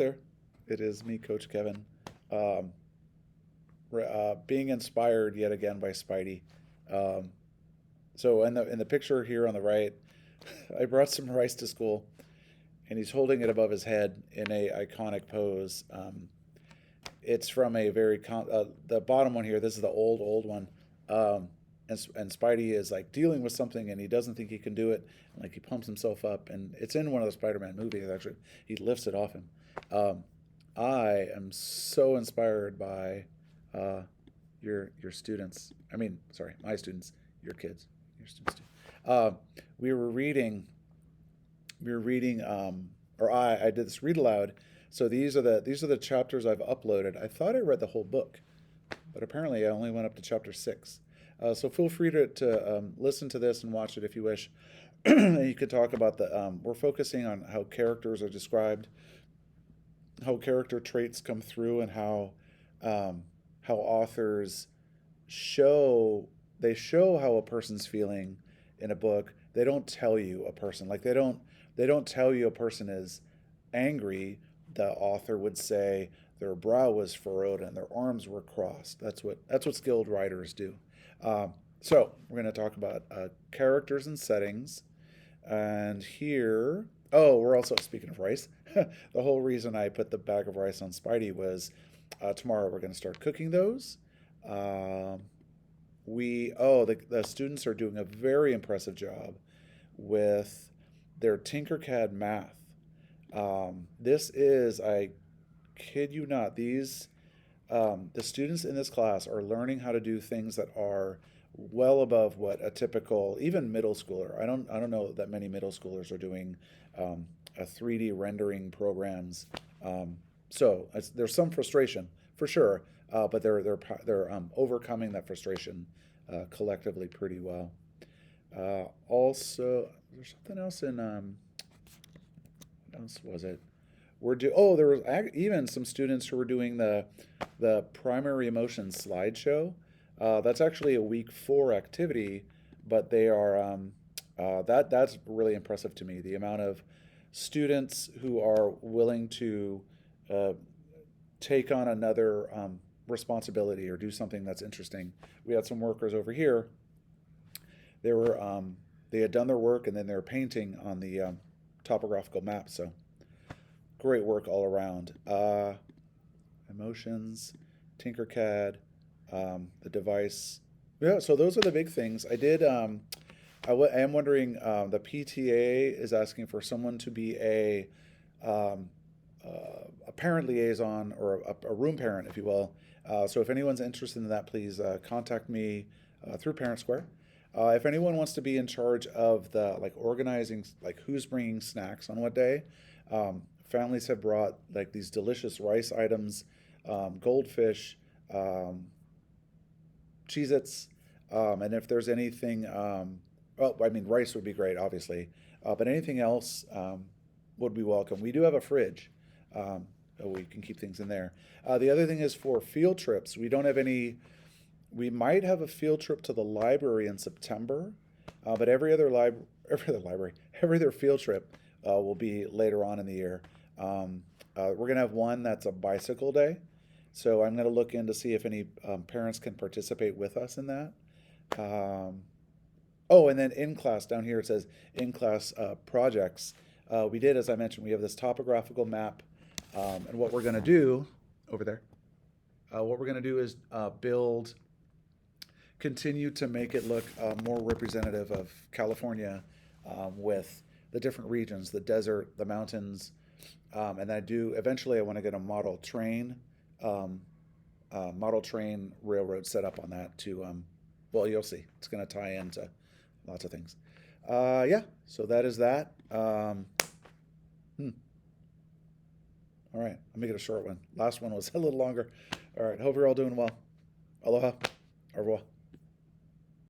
There, it is me, Coach Kevin, um, being inspired yet again by Spidey. Um, so in the picture here on the right, I brought some rice to school, and he's holding it above his head in a iconic pose. It's from a the bottom one here. This is the old one, and Spidey is like dealing with something, and he doesn't think he can do it. And, like he pumps himself up, and it's in one of the SpiderMan movies. Actually, he lifts it off him. Um, I am so inspired by uh, your students. I mean, sorry, my students, your kids, your students too. Uh, we were reading or I did this read aloud. So these are the chapters I've uploaded. I thought I read the whole book, but apparently I only went up to chapter 6. So feel free to listen to this and watch it if you wish. You could talk about we're focusing on how characters are described, how character traits come through, and how authors show show how a person's feeling in a book. They don't tell you a person, like they don't tell you a person is angry. The author would say their brow was furrowed and their arms were crossed. That's what skilled writers do. So we're going to talk about characters and settings. And here, oh, we're also speaking of rice. The whole reason I put the bag of rice on Spidey was tomorrow we're going to start cooking those. Um, the students are doing a very impressive job with their Tinkercad math. This is, I kid you not, the students in this class are learning how to do things that are well above what a typical, even middle schooler. I don't know that many middle schoolers are doing a 3D rendering programs. There's some frustration for sure, but they're overcoming that frustration collectively pretty well. Also, there's something else in what else was it? There was even some students who were doing the primary emotions slideshow. That's actually a week 4 activity, but they are that's really impressive to me. The amount of students who are willing to uh, take on another responsibility or do something that's interesting. We had some workers over here. They were they had done their work and then they were painting on the topographical map. So great work all around. Emotions, Tinkercad, the device. Yeah, so those are the big things. I am wondering. The PTA is asking for someone to be um, a parent liaison or a room parent, if you will. So if anyone's interested in that, please contact me through Parent Square. If anyone wants to be in charge of the like organizing, like who's bringing snacks on what day, families have brought like these delicious rice items, goldfish, um, Cheez-Its, and if there's anything, well, I mean, rice would be great, obviously, but anything else would be welcome. We do have a fridge. We can keep things in there. The other thing is for field trips. We don't have any. We might have a field trip to the library in September, but every other library, every other field trip will be later on in the year. We're gonna have one that's a bicycle day, so I'm gonna look in to see if any parents can participate with us in that. Um, oh, and then in class down here it says in class projects. We did, as I mentioned, we have this topographical map, and what we're gonna do over there. What we're gonna do is continue to make it look more representative of California with the different regions, the desert, the mountains, and I do eventually. I want to get a um, model train railroad set up on that to. Well, you'll see. It's going to tie into lots of things. Yeah. So that is that. Hmm. All right. I'll make it a short one. Last one was a little longer. All right. Hope you're all doing well. Aloha. Au revoir.